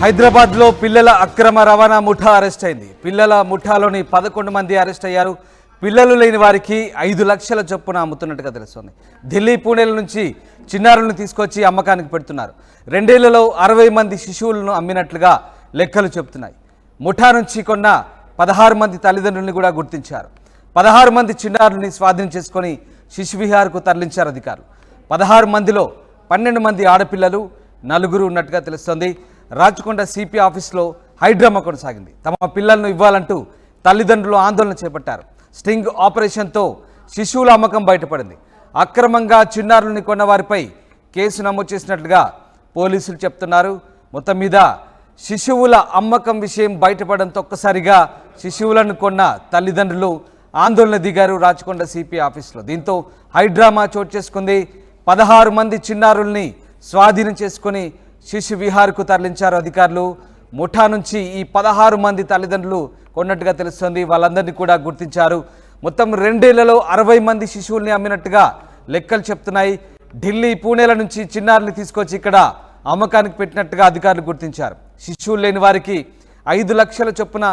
హైదరాబాద్లో పిల్లల అక్రమ రవాణా ముఠా అరెస్ట్ అయింది. పిల్లల ముఠాలోని 11 మంది అరెస్ట్ అయ్యారు. పిల్లలు లేని వారికి 5 లక్షల చొప్పున అమ్ముతున్నట్టుగా తెలుస్తోంది. ఢిల్లీ, పూణేల నుంచి చిన్నారులను తీసుకొచ్చి అమ్మకానికి పెడుతున్నారు. 2 ఏళ్లలో 60 మంది శిశువులను అమ్మినట్లుగా లెక్కలు చెబుతున్నాయి. ముఠా నుంచి కొన్న 16 మంది తల్లిదండ్రులను కూడా గుర్తించారు. 16 మంది చిన్నారుల్ని స్వాధీనం చేసుకొని శిశు విహార్కు తరలించారు అధికారులు. 16 మందిలో 12 మంది ఆడపిల్లలు, 4 ఉన్నట్టుగా తెలుస్తోంది. రాచకొండ సిపి ఆఫీస్లో హైడ్రామా కొనసాగింది. తమ పిల్లలను ఇవ్వాలంటూ తల్లిదండ్రులు ఆందోళన చేపట్టారు. స్టింగ్ ఆపరేషన్తో శిశువుల అమ్మకం బయటపడింది. అక్రమంగా చిన్నారుల్ని కొన్న వారిపై కేసు నమోదు చేసినట్లుగా పోలీసులు చెప్తున్నారు. మొత్తం మీద శిశువుల అమ్మకం విషయం బయటపడడంతో ఒక్కసారిగా శిశువులను కొన్న తల్లిదండ్రులు ఆందోళన దిగారు రాచకొండ సిపి ఆఫీస్లో. దీంతో హైడ్రామా చోటు చేసుకుంది. 16 మంది చిన్నారుల్ని స్వాధీనం చేసుకుని శిశు విహార్కు తరలించారు అధికారులు. ముఠా నుంచి ఈ 16 మంది తల్లిదండ్రులు కొన్నట్టుగా తెలుస్తుంది. వాళ్ళందరినీ కూడా గుర్తించారు. మొత్తం 2 ఏళ్లలో 60 మంది శిశువుల్ని అమ్మినట్టుగా లెక్కలు చెప్తున్నాయి. ఢిల్లీ, పూణేల నుంచి చిన్నారుల్ని తీసుకొచ్చి ఇక్కడ అమ్మకానికి పెట్టినట్టుగా అధికారులు గుర్తించారు. శిశువులు లేని వారికి 5 లక్షల చొప్పున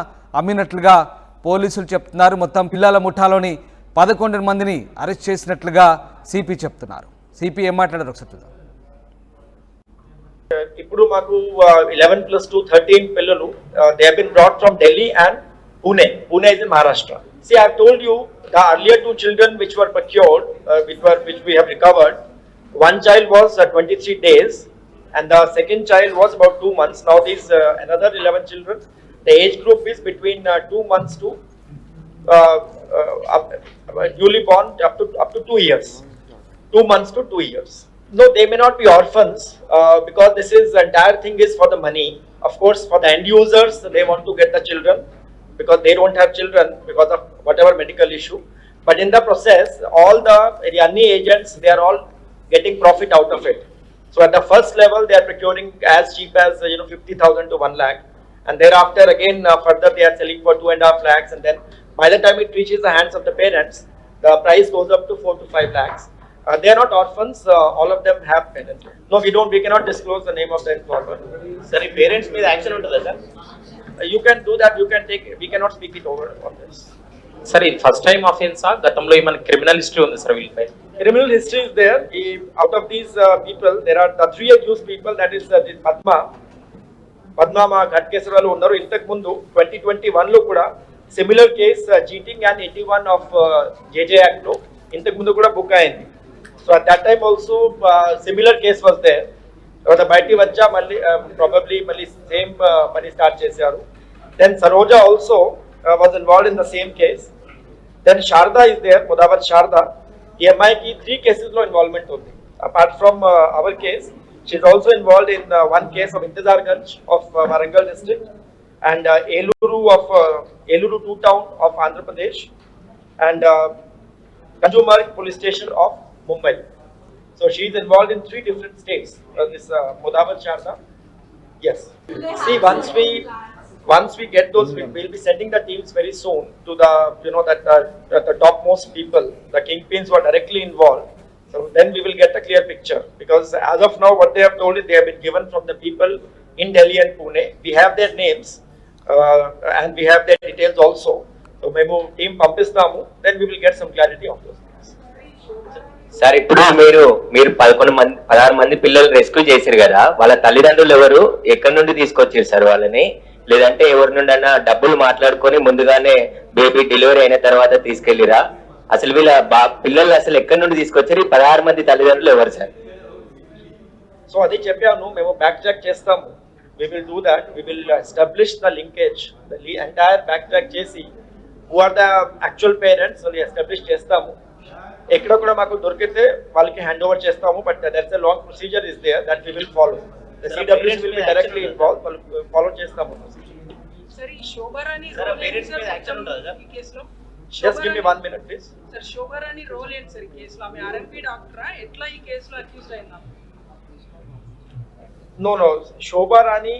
అమ్మినట్లుగా పోలీసులు చెప్తున్నారు. మొత్తం పిల్లల ముఠాలోని 11 మందిని అరెస్ట్ చేసినట్లుగా సిపి చెప్తున్నారు. సిపి ఏం మాట్లాడారు ఒకసారి చూద్దాం. ఇప్పుడు మాకు 11+2 13 పిల్లలు they have been brought from Delhi and Pune is in Maharashtra. See, I have told you the earlier 2 children which were procured, which we have recovered. One child was 23 days and the second child was about 2 months. Now these another 11 children, the age group is between 2 months to newly born up to 2 years. 2 months to 2 years. No, they may not be orphans because this entire thing is for the money. Of course, for the end users, they want to get the children because they don't have children because of whatever medical issue. But in the process, all the Yanni agents, they are all getting profit out of it. So at the first level, they are procuring as cheap as 50,000 to 1 lakh, and thereafter again further they are selling for 2.5 lakhs, and then by the time it reaches the hands of the parents, the price goes up to 4 to 5 lakhs. They are not orphans. All of them have parents. No, we cannot disclose the name of the informer. Sir, if parents made action untada sir? You can do that. You can take. We cannot speak it over on this. Sir, in first time offense gatamlo ఏమైనా criminal history ఉంది sir వీళ్ళపై? Criminal history is there. Out of these people, there are the 3 accused people. That is this Padma మా ఘట్ case వాళ్ళు ఉన్నారు. ఇంతకు ముందు 2021 లో కూడా similar case cheating and 81 of JJ act లో ఇంతకు ముందు కూడా బుక్ అయింది. So at that time also similar case was there. The బయటి వచ్చా మళ్ళీ probably మళ్ళీ same మళ్ళీ start చేశారు. Then Saroja also was involved in the same case. Then Sharda is there, Mudawat Sharda. ఈ అమ్మాయికి 3 cases లో ఇన్వాల్వ్మెంట్ ఉంది. Apart from our case, she is also involved in one case of Intizarganj of Warangal district and Eluru 2 town of Andhra Pradesh and Kanjumarg police station of Mumbai. So she is involved in 3 different states. This Mudawat Sharda. Yes. See, once we get those, we will be sending the teams very soon to the the topmost people, the kingpins who are directly involved. So then we will get a clear picture. Because as of now, what they have told is they have been given from the people in Delhi and Pune. We have their names and we have their details also. So మేము team పంపిస్తాము. Then we will get some clarity on those things. Sir, ఇప్పుడు మీరు 16 మంది పిల్లలు rescue చేశారు కదా, వాళ్ళ తల్లిదండ్రులు ఎవరు, ఎక్కడి నుండి తీసుకొచ్చారు సార్ వాళ్ళని? లేదంటే ఎవరి నుండి అన్నా డబ్బులు మాట్లాడుకొని ముందుగానే బేబీ డెలివరీ అయిన తర్వాత తీసుకెళ్ళిరా? అసలు వీళ్ళ పిల్లలు అసలు ఎక్కడి నుండి తీసుకొచ్చారు? 16 మంది తల్లిదండ్రులు ఎవరు సార్? సో అది చెప్పాను, మేము బ్యాక్ చెక్ చేస్తాము. We will do that. We will establish the linkage, the entire back check చేసి who are the actual parents వాళ్ళు ఎస్టాబ్లిష్ చేస్తాము. ఎక్కడ కూడా మాకు దొరికితే వాళ్ళకి హ్యాండ్ ఓవర్ చేస్తాము. But that's a long procedure is there that we will follow. The CWS will be directly involve. Follow చేస్తాము. సర్, ఈ శోభారాణి రోల్ పేరెంట్స్ మీద యాక్షన్ ఉంటదా సార్ ఈ కేసులో? Just give me 1 minute please. Sir, Shobharani role ఏంటి sir ఈ కేసులో? ఆమె ఆర్ఎంపీ డాక్టరా? ఎట్లా ఈ కేసులో అక్యూజ్ అయిందా? No, Shobha Rani,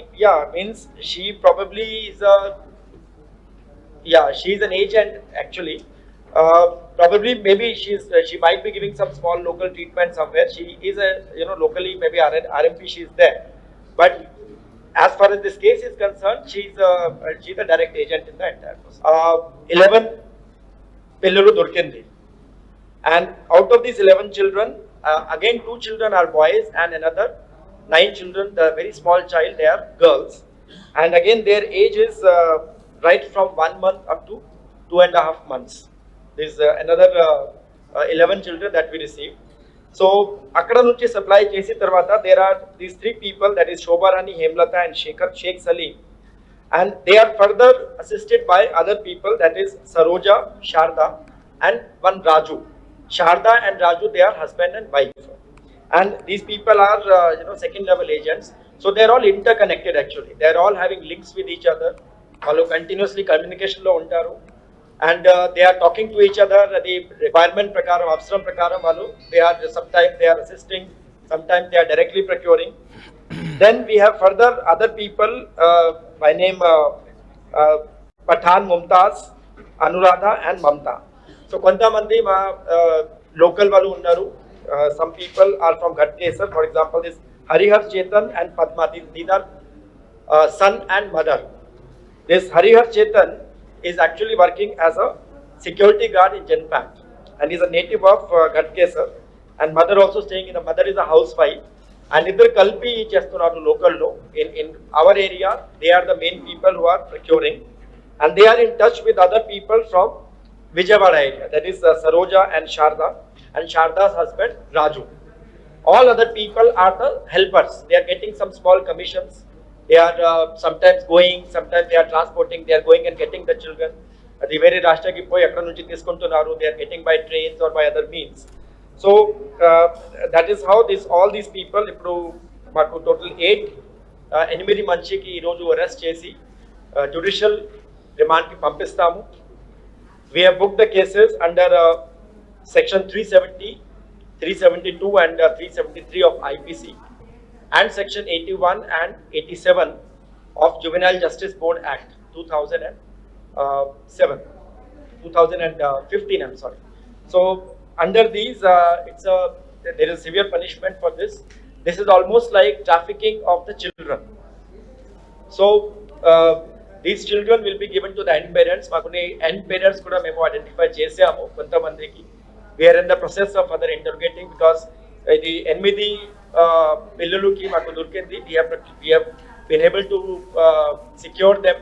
means she probably is she is an agent actually. Probably maybe she might be giving some small local treatment somewhere. She is a locally maybe RMP she is there, but as far as this case is concerned, she's a direct agent in the entire process. 11 పిల్లలు దొరికింది, and out of these 11 children, again 2 children are boys and another 9 children, the very small child, they are girls, and again their age is right from 1 month up to 2.5 months. This is another 11 children that we received. So అక్కడ నుంచి supply చేసిన తర్వాత there are these 3 people, that is Shobharani, Hemlata and Sheikh Salim, and they are further assisted by other people, that is Saroja, Sharda and one Raju. Sharda and Raju, they are husband and wife, and these people are second level agents, so they are all interconnected actually. They are all having links with each other. వాళ్ళు continuously communication లో ఉంటారు, and they are talking to each other. The requirement prakaram, avsaram prakaram వాళ్ళు, sometimes they are assisting, sometimes they are directly procuring. Then we have further other people by name Pathan, Mumtaz, Anuradha and Mamta. So కొంతమంది మా local వాళ్ళు ఉన్నారు. Some people are from Ghatkesar, for example this Harihar Chetan and Padma, these are son and mother. This Harihar Chetan is actually working as a security guard in Genpact, and is a native of Ghatkesar, and mother also staying in the mother is a housewife, and idhar kalpi chestunnaru local lo in our area. They are the main people who are procuring, and they are in touch with other people from Vijayawada area, that is Saroja and Sharda, and Sharda's husband Raju. All other people are the helpers. They are getting some small commissions. They are sometimes going, sometimes they are transporting, they are going and getting the children. The very Rashtraki poi akkada nunchi తీసుకుంటున్నారు, they are getting by trains or by other means. So that is how all these people, ఇప్పుడు మాకు total 8 మందికి ఈ రోజు arrest చేసి judicial remand కి పంపిస్తాము. We have booked the cases under section 370, 372 and 373 of IPC. And section 81 and 87 of Juvenile Justice Board Act 2015, I'm sorry. So under these, there is severe punishment for this. This is almost like trafficking of the children. So these children will be given to the end parents. Makuni end parents kuda memo identify chesamu kontamandiki. We are in the process of further interrogating, because the 8 పిల్లలకి మాకు దొరికింది. We have been able to secure them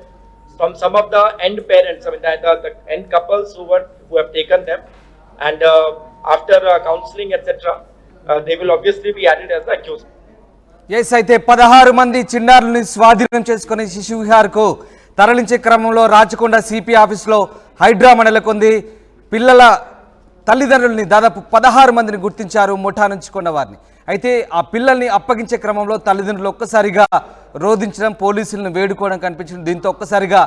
from some of the end parents, I mean the end couples who have taken them, and after counseling etc. They will obviously be added as the accused. Yes, అయితే 16 మంది చిన్నారుల్ని స్వాధీనం చేసుకుని శిశు విహార్కు తరలించే క్రమంలో Rachakonda CP ఆఫీస్లో high drama నెలకొంది. పిల్లల తల్లిదండ్రుల్ని దాదాపు 16 మందిని గుర్తించారు ముఠా నుంచి కొన్న వారిని. అయితే ఆ పిల్లల్ని అప్పగించే క్రమంలో తల్లిదండ్రులు ఒక్కసారిగా రోధించడం, పోలీసులను వేడుకోవడం కనిపించింది. దీంతో ఒక్కసారిగా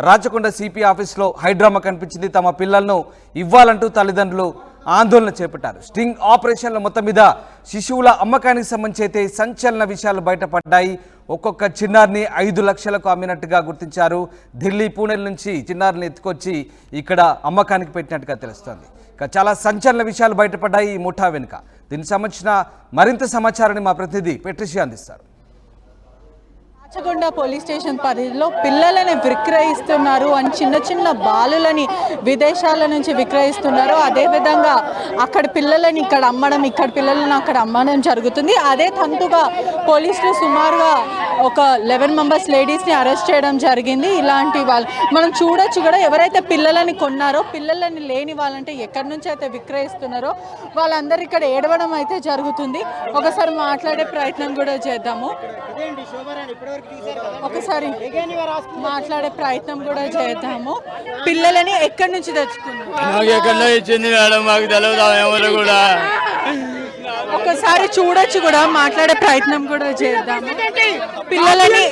రాచకొండ సిపి ఆఫీస్లో హైడ్రామా కనిపించింది. తమ పిల్లలను ఇవ్వాలంటూ తల్లిదండ్రులు ఆందోళన చేపట్టారు. స్టింగ్ ఆపరేషన్ల మొత్తం మీద శిశువుల అమ్మకానికి సంబంధించి అయితే సంచలన విషయాలు బయటపడ్డాయి. ఒక్కొక్క చిన్నారిని 5 లక్షలకు అమ్మినట్టుగా గుర్తించారు. ఢిల్లీ, పూణేల నుంచి చిన్నారిని ఎత్తుకొచ్చి ఇక్కడ అమ్మకానికి పెట్టినట్టుగా తెలుస్తోంది. ఇక చాలా సంచలన విషయాలు బయటపడ్డాయి ఈ ముఠా వెనుక. దీనికి సంబంధించిన మరింత సమాచారాన్ని మా ప్రతినిధి పెట్రిషియా అందిస్తారు. రాచకొండ పోలీస్ స్టేషన్ పరిధిలో పిల్లలని విక్రయిస్తున్నారు అని, చిన్న చిన్న బాలులని విదేశాల నుంచి విక్రయిస్తున్నారు. అదేవిధంగా అక్కడ పిల్లలని ఇక్కడ అమ్మడం, ఇక్కడ పిల్లలను అక్కడ అమ్మడం జరుగుతుంది. అదే తంతుగా పోలీసులు సుమారుగా ఒక 11 మెంబర్స్ లేడీస్ని అరెస్ట్ చేయడం జరిగింది. ఇలాంటి వాళ్ళు మనం చూడొచ్చు కూడా, ఎవరైతే పిల్లలని కొన్నారో, పిల్లలని లేని వాళ్ళంటే ఎక్కడి నుంచి అయితే విక్రయిస్తున్నారో వాళ్ళందరూ ఇక్కడ ఏడవడం అయితే జరుగుతుంది. ఒకసారి మాట్లాడే ప్రయత్నం కూడా చేద్దాము. ఒకసారి మాట్లాడే ప్రయత్నం కూడా చేద్దాము. పిల్లలని ఎక్కడి నుంచి తెచ్చుకున్నారు? ఒకసారి చూడొచ్చు కూడా, మాట్లాడే ప్రయత్నం కూడా చేద్దాము. పిల్లలని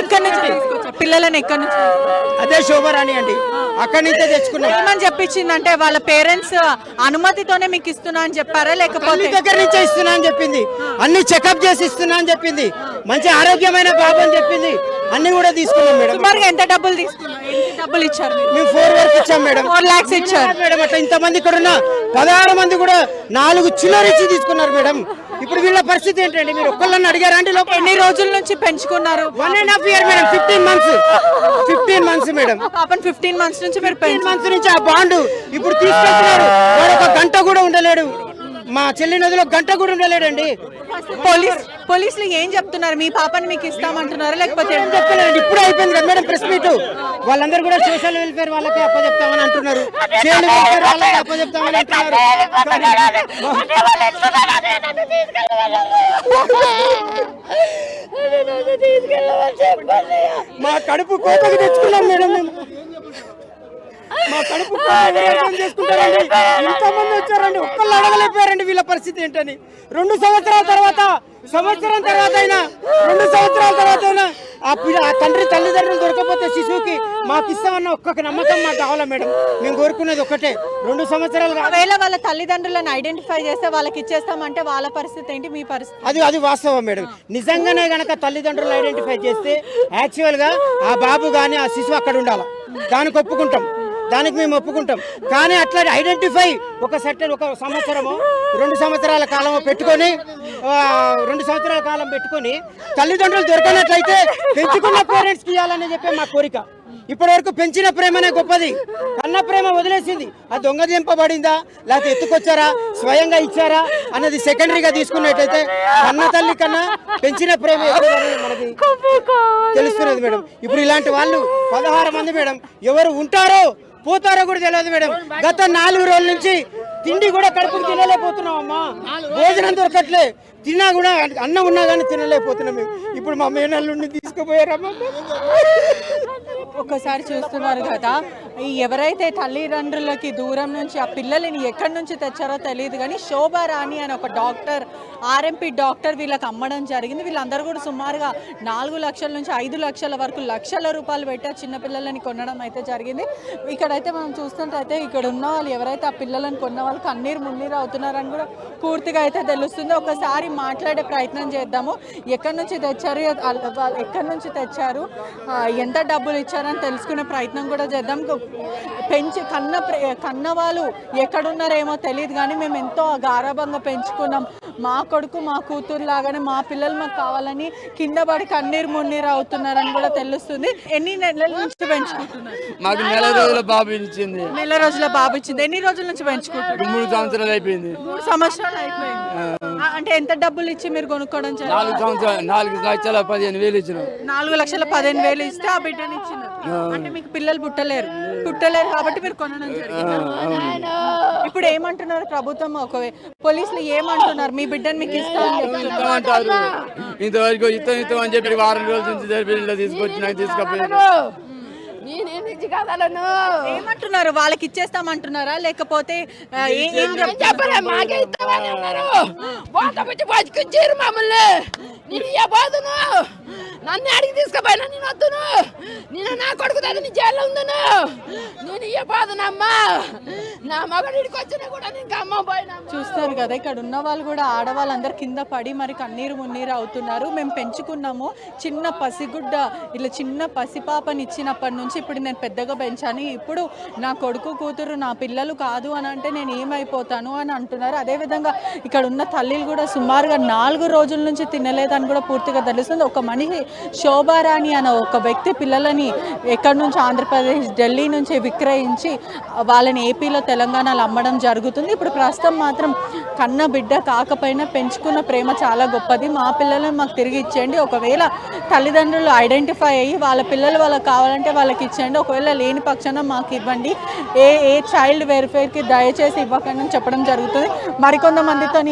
ఎక్కడి నుంచి తీసుకొచ్చారు? పిల్లలని ఎక్కడి నుంచి? అదే శోభరాణి అండి, అక్కడి నుంచే తెచ్చుకున్నాం. ఏమని చెప్పించిందంటే వాళ్ళ పేరెంట్స్ అనుమతితోనే మీకు ఇస్తున్నా అని చెప్పారా, లేకపోతే దగ్గర నుంచే ఇస్తున్నా అని చెప్పింది. అన్ని చెకప్ చేసి ఇస్తున్నా అని చెప్పింది. మంచి ఆరోగ్యమైన బాబు అని చెప్పింది. అన్ని కూడా తీసుకున్నాం మేడం. సుమారుగా ఎంత డబ్బులు తీసుకున్నారు? డబ్బులు ఇచ్చారు? మేము 4 వరకు ఇచ్చాం మేడం. 4 lakhs ఇచ్చారు మేడం. అట్లా ఇంతమంది ఇక్కడ ఉన్న 16 మంది కూడా 4 చిల్లర ఇచ్చి తీసుకున్నారు మేడం. ఇప్పుడు వీళ్ళ పరిస్థితి ఏంటండి? మీరు ఒక్కళ్ళని అడిగారా అండి? ఎన్ని రోజుల నుంచి పెంచుకున్నారు? 1.5 year మేడం, 15 months మేడం. పాపం 15 months నుంచి మీరు 15 months నుంచి ఆ బాండు ఇప్పుడు తీసుకెళ్తున్నారు. వాడు ఒక గంట కూడా ఉండలేడు. మా చెల్లి నదిలో గంట కూడా ఉండలేడండి. పోలీసులు ఏం చెప్తున్నారు? మీ పాపని మీకు ఇస్తామంటున్నారా లేకపోతే ఏం చెప్తలేదండి. ఇప్పుడు అయిపోయింది కదా మేడం ప్రెస్ మీట్. వాళ్ళందరూ కూడా సోషల్ వెల్ఫేర్ వాళ్ళకి అప్పచెప్తామని అంటున్నారు, చైల్డ్ వెల్ఫేర్ వాళ్ళకి అప్పచెప్తామని అంటున్నారు. మా కడుపు కోతకు తెచ్చుకున్నాం మేడం మేము. మా కడుపు చేసుకుంటారండి. ఇంతమంది వచ్చారండి, ఒక్కళ్ళు అడగలేకపోయారండి వీళ్ళ పరిస్థితి ఏంటని. 2 సంవత్సరాల తర్వాత అయినా 2 సంవత్సరాల తర్వాత అయినా ఆ తల్లిదండ్రులు దొరకపోతే శిశువుకి మాకు ఇస్తామన్న ఒక్కొక్క నమ్మకం మాకు కావాలా మేడం. మేము కోరుకునేది ఒకటే, 2 సంవత్సరాలు. ఒకవేళ వాళ్ళ తల్లిదండ్రులను ఐడెంటిఫై చేస్తే వాళ్ళకి ఇచ్చేస్తామంటే వాళ్ళ పరిస్థితి ఏంటి, మీ పరిస్థితి? అది వాస్తవం మేడం. నిజంగానే గనక తల్లిదండ్రులు ఐడెంటిఫై చేస్తే యాక్చువల్ గా ఆ బాబు గాని ఆ శిశువు అక్కడ ఉండాలి. దానికి ఒప్పుకుంటాం, దానికి మేము ఒప్పుకుంటాం. కానీ అట్లా ఐడెంటిఫై ఒక సంవత్సరమో 2 సంవత్సరాల కాలం పెట్టుకొని 2 సంవత్సరాల కాలం పెట్టుకొని తల్లిదండ్రులు దొరకనట్లయితే పెంచుకున్న పేరెంట్స్కి ఇవ్వాలని చెప్పే మా కోరిక. ఇప్పటి వరకు పెంచిన ప్రేమనే గొప్పది. కన్న ప్రేమ వదిలేసింది. అది దొంగ దింపబడిందా లేకపోతే ఎత్తుకొచ్చారా స్వయంగా ఇచ్చారా అన్నది సెకండరీగా తీసుకున్నట్టయితే కన్న తల్లి కన్నా పెంచిన ప్రేమ మనకి తెలుస్తున్నది మేడం. ఇప్పుడు ఇలాంటి వాళ్ళు 16 మంది మేడం. ఎవరు ఉంటారో పోతారో కూడా తెలియదు మేడం. గత 4 రోజుల నుంచి తిండి కూడా కడుపుకి తినలేకపోతున్నాం అమ్మా. భోజనం దొరకట్లే, తిన్నా కూడా అన్నం ఉన్నా కానీ తినలేకపోతున్నాం మేము. ఇప్పుడు మా మేనల్లుండి తీసుకుపోయారమ్మా. ఒక్కసారి చూస్తున్నారు కదా, ఎవరైతే తల్లిదండ్రులకి దూరం నుంచి ఆ పిల్లలని ఎక్కడి నుంచి తెచ్చారో తెలియదు కానీ శోభారాణి అని ఒక డాక్టర్, ఆర్ఎంపీ డాక్టర్ వీళ్ళకి అమ్మడం జరిగింది. వీళ్ళందరూ కూడా సుమారుగా 4 లక్షల నుంచి 5 లక్షల వరకు లక్షల రూపాయలు పెట్టి చిన్నపిల్లలని కొనడం అయితే జరిగింది. ఇక్కడైతే మనం చూస్తుంటే ఇక్కడ ఉన్న వాళ్ళు ఎవరైతే ఆ పిల్లలను కొన్న వాళ్ళు కన్నీరు మున్నీరు అవుతున్నారని కూడా పూర్తిగా అయితే తెలుస్తుంది. ఒకసారి మాట్లాడే ప్రయత్నం చేద్దాము. ఎక్కడి నుంచి తెచ్చారు, ఎంత డబ్బులు ఇచ్చారని తెలుసుకునే ప్రయత్నం కూడా చేద్దాం. కన్న వాళ్ళు ఎక్కడున్నారేమో తెలియదు కానీ మేము ఎంతో గారాబంగా పెంచుకున్నాం. మా కొడుకు మా కూతురు లాగానే మా పిల్లలు మాకు కావాలని కింద పడి కన్నీరు మున్నీరు అవుతున్నారని కూడా తెలుస్తుంది. ఎన్ని నెలల నుంచి పెంచుకుంటున్నారు? మాకు 1 నెల రోజుల బాబు ఇచ్చింది. 1 నెల రోజుల బాబు ఇచ్చింది. ఎన్ని రోజుల నుంచి పెంచుకుంటున్నారు? 3 సంవత్సరాలు అయిపోయింది. 3 సంవత్సరాలు అయిపోయింది. అంటే ఎంత డబ్బులు ఇచ్చి మీరు కొనుక్కోవడం? 4 సంవత్సరాలు 4,15,000 ఇచ్చినాం. 4,15,000 ఇస్తే ఆ బిడ్డని ఇచ్చినారు. అంటే మీకు పిల్లలు పుట్టలేరు కాబట్టి మీరు కొనడం జరిగింది. ఇప్పుడు ఏమంటున్నారు ప్రభుత్వం? పోలీసులు ఏమంటున్నారు? మీ బిడ్డను మీకు ఇస్తామంటారు. ఇంతవరకు ఇస్తాం అని చెప్పి 6 రోజుల నుంచి తీసుకొచ్చినా ఏమంటున్నారు? వాళ్ళకి ఇచ్చేస్తామంటున్నారా లేకపోతే మమ్మల్ని నన్ను అడిగి తీసుకుపోయినా నేను వద్దును, నేను నా కొడుకు నీ జైల్లో ఉందును, నేను ఇవ్వబోదునమ్మా, నా మగడికి వచ్చినా కూడా నీకు అమ్మ పోయినా. చూస్తారు కదా, ఇక్కడ ఉన్న వాళ్ళు కూడా ఆడవాళ్ళందరూ కింద పడి మరి కన్నీరు మున్నీరు అవుతున్నారు. మేము పెంచుకున్నాము చిన్న పసిగుడ్డ, ఇలా చిన్న పసిపాపని ఇచ్చినప్పటి నుంచి ఇప్పుడు నేను పెద్దగా పెంచాను, ఇప్పుడు నా కొడుకు కూతురు నా పిల్లలు కాదు అని అంటే నేను ఏమైపోతాను అని అంటున్నారు. అదేవిధంగా ఇక్కడ ఉన్న తల్లిలు కూడా సుమారుగా 4 రోజుల నుంచి తినలేదని కూడా పూర్తిగా తెలుస్తుంది. ఒక మనిషి శోభారాణి అనే ఒక వ్యక్తి పిల్లలని ఎక్కడి నుంచి ఆంధ్రప్రదేశ్ ఢిల్లీ నుంచి విక్రయించి వాళ్ళని ఏపీలో తెలంగాణలో అమ్మడం జరుగుతుంది. ఇప్పుడు ప్రస్తుతం మాత్రం కన్న బిడ్డ కాకపోయినా పెంచుకున్న ప్రేమ చాలా గొప్పది, మా పిల్లలను మాకు తిరిగి ఇచ్చేయండి, ఒకవేళ తల్లిదండ్రులు ఐడెంటిఫై అయ్యి వాళ్ళ పిల్లలు వాళ్ళకి కావాలంటే వాళ్ళకి ఇచ్చేయండి, ఒకవేళ లేని పక్షాన మాకు ఇవ్వండి, ఏ చైల్డ్ వెల్ఫేర్కి దయచేసి ఇవ్వకండి అని చెప్పడం జరుగుతుంది. మరికొంతమందితో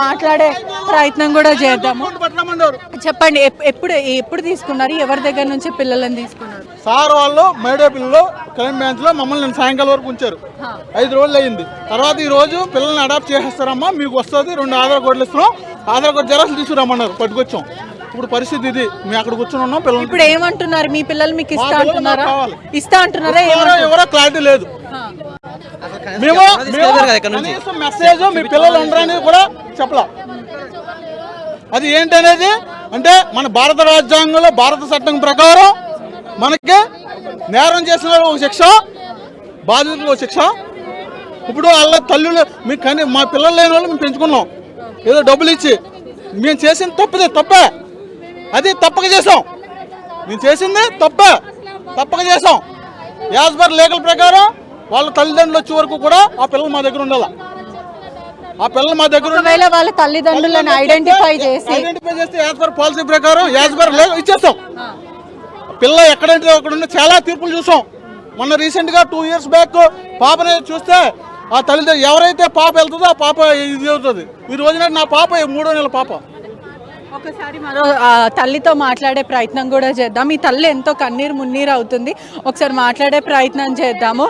మాట్లాడే ప్రయత్నం కూడా చేద్దాము. చెప్పండి, ఎప్పుడు తీసుకున్నారు, ఎవరి దగ్గర నుంచి పిల్లలను తీసుకున్నారు? సార్ వాళ్ళు మేడే పిల్లలు క్రైమ్ బ్రాంచ్ లో మమ్మల్ని సాయంకాలం వరకు ఉంచారు. 5 రోజులు అయింది. తర్వాత ఈ రోజు పిల్లల్ని అడాప్ట్ చేసేస్తారమ్మా, మీకు వస్తుంది 2 ఆధార్ కార్డులు ఇస్తున్నాం, ఆధార్ కార్డు జెరాక్స్ తీసుకురమ్మన్నారు, పట్టుకొచ్చాం. ఇప్పుడు పరిస్థితి ఇది, మేము అక్కడ కూర్చొని ఉన్నాం. పిల్లలు ఇప్పుడు ఏమంటున్నారు? మీ పిల్లలు మీకు ఇస్తా అంటున్నారా? ఎవరో క్లారిటీ లేదు. మేము మెసేజ్ మీ పిల్లలు ఉండరని కూడా చెప్పలా. అది ఏంటనేది అంటే మన భారత రాజ్యాంగంలో భారత చట్టం ప్రకారం మనకి నేరం చేసిన ఒక శిక్ష, బాధితులకు ఒక శిక్ష. ఇప్పుడు వాళ్ళ తల్లులు మీకు కానీ మా పిల్లలు లేని వాళ్ళు మేము పెంచుకున్నాం, ఏదో డబ్బులు ఇచ్చి మేము చేసింది తప్పే అది తప్పక చేసాం. మేము చేసింది తప్పక చేసాం. యాజ్ పర్ లీగల్ ప్రకారం వాళ్ళ తల్లిదండ్రులు వచ్చే వరకు కూడా ఆ పిల్లలు మా దగ్గర ఉండాలి. ఆ పిల్లలు మా దగ్గర ఒకవేళ వాళ్ళ తల్లిదండ్రులను ఐడెంటిఫై చేస్తే యాజ్ పర్ పాలసీ ప్రకారం యాజ్ పర్ ఇచ్చేస్తాం. పిల్ల ఎక్కడంటే అక్కడ చాలా తీర్పులు చూసాం. మొన్న రీసెంట్గా 2 years బ్యాక్ పాపని చూస్తే ఆ తల్లిదండ్రులు ఎవరైతే పాప వెళ్తుందో ఆ పాప ఇది అవుతుంది. ఈ రోజున నా పాప 3వ నెల పాప. ఒకసారి మరో తల్లితో మాట్లాడే ప్రయత్నం కూడా చేద్దాం. ఈ తల్లి ఎంతో కన్నీరు మున్నీరు అవుతుంది. ఒకసారి మాట్లాడే ప్రయత్నం చేద్దాము.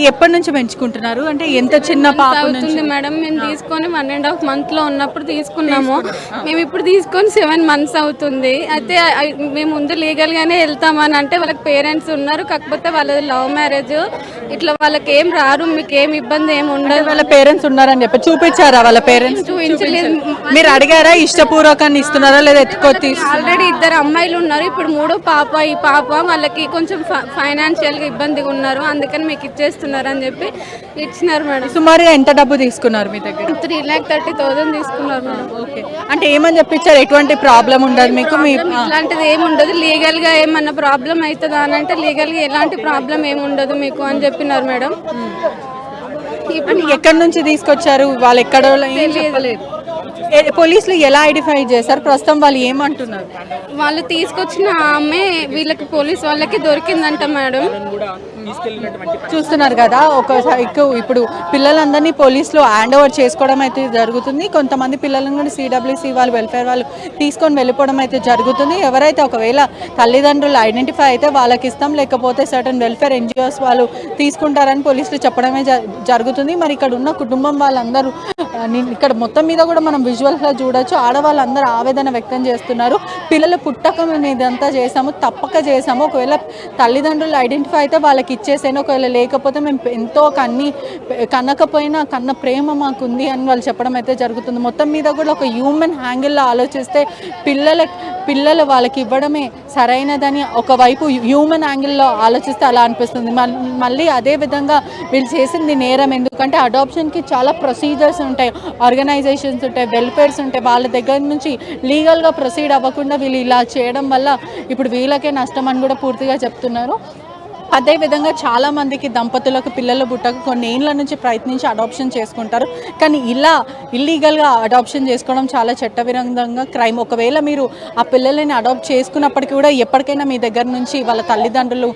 ఎప్పటి నుంచి పెంచుకుంటున్నారు? అంటే ఎంత చిన్న పాప అవుతుంది మేడం? మేము తీసుకొని 1.5 month ఉన్నప్పుడు తీసుకున్నాము. మేము ఇప్పుడు తీసుకొని 7 months అవుతుంది. అయితే మేము ముందు లీగల్గానే వెళ్తామని అంటే వాళ్ళకి పేరెంట్స్ ఉన్నారు, కాకపోతే వాళ్ళది లవ్ మ్యారేజ్. ఇట్లా వాళ్ళకి ఏం రారు, మీకు ఏం ఇబ్బంది ఏమి ఉండదు. వాళ్ళ పేరెంట్స్ ఉన్నారని చెప్పి చూపించారా? వాళ్ళ పేరెంట్స్ చూపించలేదు. మీరు అడిగారా? ఇష్టపూర్వకంగా ఇస్తున్నారా లేదా ఎత్తుకొచ్చి? ఆల్రెడీ 2 అమ్మాయిలు ఉన్నారు, ఇప్పుడు 3వ పాప. ఈ పాప వాళ్ళకి కొంచెం ఫైనాన్షియల్గా ఇబ్బందిగా ఉన్నారు, అందుకని మీకు ఇచ్చేస్తున్నారు అని చెప్పి ఇచ్చినారు మేడం. సుమారుగా ఎంత డబ్బు తీసుకున్నారు మీ దగ్గర? 3,30,000 తీసుకున్నారు మేడం. ఓకే, అంటే ఏమని చెప్పించారు? ఎటువంటి ప్రాబ్లం ఉండదు మీకు? ఇట్లాంటిది ఏమి ఉండదు, లీగల్ గా ఏమన్నా ప్రాబ్లం అవుతుందా అని అంటే లీగల్ గా ఎలాంటి ప్రాబ్లం ఏమి ఉండదు మీకు అని చెప్పినారు మేడం. ఎక్కడి నుంచి తీసుకొచ్చారు? వాళ్ళు ఎక్కడ చెప్పలేదు. పోలీసులు ఎలా ఐడెంటిఫై చేశారు? ప్రస్తుతం వాళ్ళు ఏమంటున్నారు? వాళ్ళు తీసుకొచ్చిన ఆమె వీళ్ళకి పోలీస్ వాళ్ళకి దొరికిందంట మేడం. చూస్తున్నారు కదా, ఇప్పుడు పిల్లలందరినీ పోలీసులు హ్యాండ్ ఓవర్ చేసుకోవడం అయితే జరుగుతుంది. కొంతమంది పిల్లలను కూడా CWC వాళ్ళు, వెల్ఫేర్ వాళ్ళు తీసుకొని వెళ్ళిపోవడం అయితే జరుగుతుంది. ఎవరైతే ఒకవేళ తల్లిదండ్రులు ఐడెంటిఫై అయితే వాళ్ళకి ఇస్తాం, లేకపోతే సర్టన్ వెల్ఫేర్ NGOs వాళ్ళు తీసుకుంటారని పోలీసులు చెప్పడమే జరుగుతుంది. మరి ఇక్కడ ఉన్న కుటుంబం వాళ్ళందరూ ఇక్కడ మొత్తం మీద కూడా మనం విజువల్స్లో చూడొచ్చు, ఆడవాళ్ళందరూ ఆవేదన వ్యక్తం చేస్తున్నారు. పిల్లలు పుట్టక మేము ఇదంతా చేసాము, తప్పక చేసాము. ఒకవేళ తల్లిదండ్రులు ఐడెంటిఫై అయితే వాళ్ళకి ఇచ్చేసాను, ఒకవేళ లేకపోతే మేము ఎంతో కన్నకపోయినా కన్న ప్రేమ మాకుంది అని వాళ్ళు చెప్పడం అయితే జరుగుతుంది. మొత్తం మీద కూడా ఒక హ్యూమన్ యాంగిల్లో ఆలోచిస్తే పిల్లలు వాళ్ళకి ఇవ్వడమే సరైనదని ఒకవైపు హ్యూమన్ యాంగిల్లో ఆలోచిస్తే అలా అనిపిస్తుంది. మళ్ళీ అదే విధంగా వీళ్ళు చేసింది నేరం. ఎందుకంటే అడాప్షన్కి చాలా ప్రొసీజర్స్ ఉంటాయి, ఆర్గనైజేషన్స్ ఉంటాయి, వెల్ఫేర్స్ ఉంటాయి. వాళ్ళ దగ్గర నుంచి లీగల్గా ప్రొసీడ్ అవ్వకుండా వీళ్ళు ఇలా చేయడం వల్ల ఇప్పుడు వీళ్ళకే నష్టం అని కూడా పూర్తిగా చెప్తున్నారు. అదేవిధంగా చాలామందికి దంపతులకు పిల్లలు పుట్టక కొన్ని ఏళ్ళ నుంచి ప్రయత్నించి అడాప్షన్ చేసుకుంటారు. కానీ ఇలా ఇల్లీగల్గా అడాప్షన్ చేసుకోవడం చాలా చట్టవిరుద్ధంగా క్రైమ్. ఒకవేళ మీరు ఆ పిల్లలని అడాప్ట్ చేసుకున్నప్పటికీ కూడా ఎప్పటికైనా మీ దగ్గర నుంచి వాళ్ళ తల్లిదండ్రులు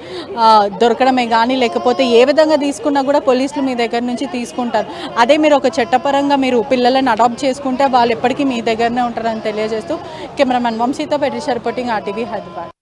దొరకడమే కానీ, లేకపోతే ఏ విధంగా తీసుకున్నా కూడా పోలీసులు మీ దగ్గర నుంచి తీసుకుంటారు. అదే మీరు ఒక చట్టపరంగా మీరు పిల్లలను అడాప్ట్ చేసుకుంటే వాళ్ళు ఎప్పటికీ మీ దగ్గరనే ఉంటారని తెలియజేస్తూ కెమెరామెన్ వంశీతో పెట్రిషా రిపోర్టింగ్ RTV హైదరాబాద్.